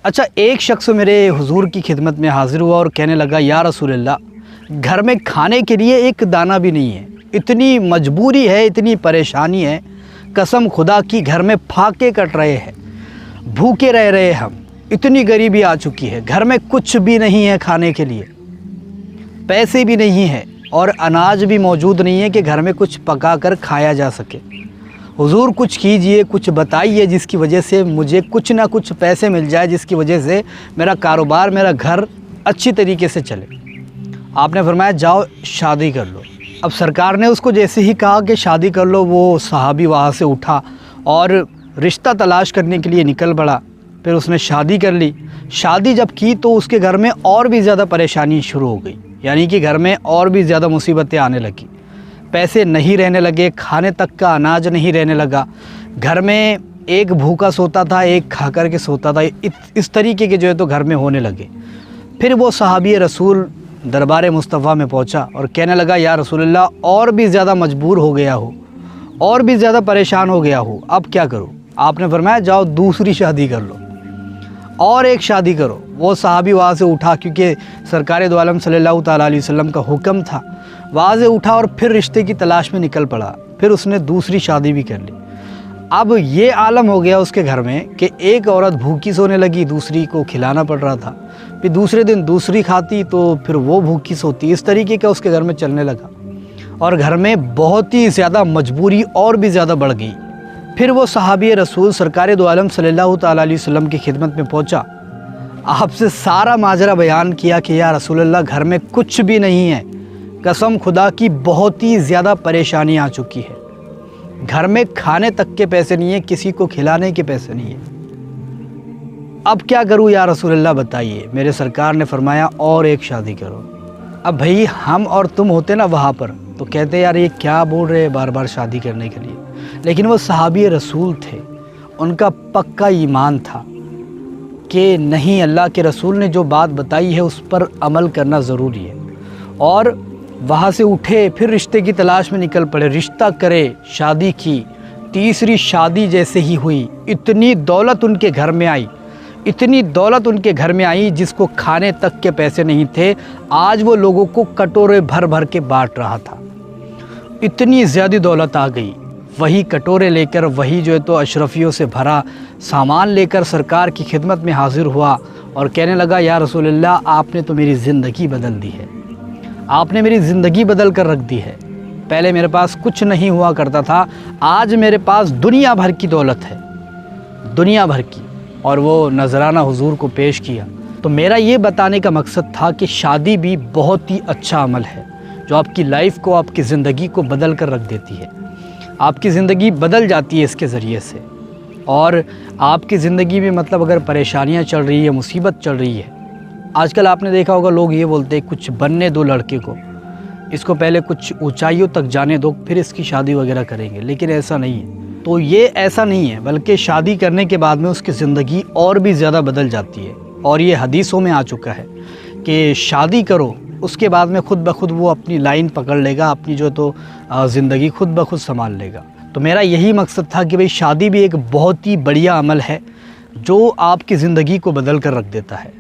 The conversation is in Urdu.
اچھا، ایک شخص میرے حضور کی خدمت میں حاضر ہوا اور کہنے لگا یا رسول اللہ، گھر میں کھانے کے لیے ایک دانہ بھی نہیں ہے، اتنی مجبوری ہے، اتنی پریشانی ہے، قسم خدا کی گھر میں پھاکے کٹ رہے ہیں، بھوکے رہ رہے ہم، اتنی غریبی آ چکی ہے، گھر میں کچھ بھی نہیں ہے کھانے کے لیے، پیسے بھی نہیں ہیں اور اناج بھی موجود نہیں ہے کہ گھر میں کچھ پکا کر کھایا جا سکے۔ حضور کچھ کیجئے، کچھ بتائیے جس کی وجہ سے مجھے کچھ نہ کچھ پیسے مل جائے، جس کی وجہ سے میرا کاروبار، میرا گھر اچھی طریقے سے چلے۔ آپ نے فرمایا جاؤ شادی کر لو۔ اب سرکار نے اس کو جیسے ہی کہا کہ شادی کر لو، وہ صحابی وہاں سے اٹھا اور رشتہ تلاش کرنے کے لیے نکل پڑا۔ پھر اس نے شادی کر لی۔ شادی جب کی تو اس کے گھر میں اور بھی زیادہ پریشانی شروع ہو گئی، یعنی کہ گھر میں اور بھی زیادہ مصیبتیں آنے لگی، پیسے نہیں رہنے لگے، کھانے تک کا اناج نہیں رہنے لگا، گھر میں ایک بھوکا سوتا تھا، ایک کھا کر کے سوتا تھا، اس طریقے کے جو ہے تو گھر میں ہونے لگے۔ پھر وہ صحابی رسول دربار مصطفیٰ میں پہنچا اور کہنے لگا یا رسول اللہ، اور بھی زیادہ مجبور ہو گیا ہو، اور بھی زیادہ پریشان ہو گیا ہو، اب کیا کروں؟ آپ نے فرمایا جاؤ دوسری شادی کر لو، اور ایک شادی کرو۔ وہ صحابی وہاں سے اٹھا، کیونکہ سرکار دو عالم صلی اللہ تعالیٰ علیہ وسلم کا حکم تھا، وہاں سے اٹھا اور پھر رشتے کی تلاش میں نکل پڑا۔ پھر اس نے دوسری شادی بھی کر لی۔ اب یہ عالم ہو گیا اس کے گھر میں کہ ایک عورت بھوکی سونے لگی، دوسری کو کھلانا پڑ رہا تھا، پھر دوسرے دن دوسری کھاتی تو پھر وہ بھوکی سوتی، اس طریقے کا اس کے گھر میں چلنے لگا اور گھر میں بہت ہی زیادہ مجبوری اور بھی زیادہ بڑھ گئی۔ پھر وہ صحابی رسول سرکار دو عالم صلی اللہ تعالیٰ علیہ وسلم کی خدمت میں پہنچا، آپ سے سارا ماجرا بیان کیا کہ یا رسول اللہ، گھر میں کچھ بھی نہیں ہے، قسم خدا کی بہت ہی زیادہ پریشانی آ چکی ہے، گھر میں کھانے تک کے پیسے نہیں ہیں، کسی کو کھلانے کے پیسے نہیں ہیں، اب کیا کروں یا رسول اللہ بتائیے۔ میرے سرکار نے فرمایا اور ایک شادی کرو۔ اب بھئی ہم اور تم ہوتے نا وہاں پر تو کہتے یار یہ کیا بول رہے بار بار شادی کرنے کے لیے، لیکن وہ صحابی رسول تھے، ان کا پکا ایمان تھا کہ نہیں، اللہ کے رسول نے جو بات بتائی ہے اس پر عمل کرنا ضروری ہے، اور وہاں سے اٹھے، پھر رشتے کی تلاش میں نکل پڑے، رشتہ کرے، شادی کی۔ تیسری شادی جیسے ہی ہوئی، اتنی دولت ان کے گھر میں آئی، اتنی دولت ان کے گھر میں آئی جس کو کھانے تک کے پیسے نہیں تھے، آج وہ لوگوں کو کٹورے بھر بھر کے بانٹ رہا تھا، اتنی زیادہ دولت آ گئی۔ وہی کٹورے لے کر، وہی جو ہے تو اشرفیوں سے بھرا سامان لے کر سرکار کی خدمت میں حاضر ہوا اور کہنے لگا یا رسول اللہ، آپ نے تو میری زندگی بدل دی ہے، آپ نے میری زندگی بدل کر رکھ دی ہے۔ پہلے میرے پاس کچھ نہیں ہوا کرتا تھا، آج میرے پاس دنیا بھر کی دولت ہے، دنیا بھر کی۔ اور وہ نذرانہ حضور کو پیش کیا۔ تو میرا یہ بتانے کا مقصد تھا کہ شادی بھی بہت ہی اچھا عمل ہے جو آپ کی لائف کو، آپ کی زندگی کو بدل کر رکھ دیتی ہے، آپ کی زندگی بدل جاتی ہے اس کے ذریعے سے۔ اور آپ کی زندگی میں مطلب اگر پریشانیاں چل رہی ہے، مصیبت چل رہی ہے، آج کل آپ نے دیکھا ہوگا لوگ یہ بولتے ہیں کچھ بننے دو لڑکے کو، اس کو پہلے کچھ اونچائیوں تک جانے دو پھر اس کی شادی وغیرہ کریں گے، لیکن ایسا نہیں ہے۔ تو یہ ایسا نہیں ہے، بلکہ شادی کرنے کے بعد میں اس کی زندگی اور بھی زیادہ بدل جاتی ہے، اور یہ حدیثوں میں آ چکا ہے کہ شادی کرو، اس کے بعد میں خود بخود وہ اپنی لائن پکڑ لے گا، اپنی جو تو زندگی خود بخود سنبھال لے گا۔ تو میرا یہی مقصد تھا کہ بھئی شادی بھی ایک بہت ہی بڑھیا عمل ہے جو آپ کی زندگی کو بدل کر رکھ دیتا ہے۔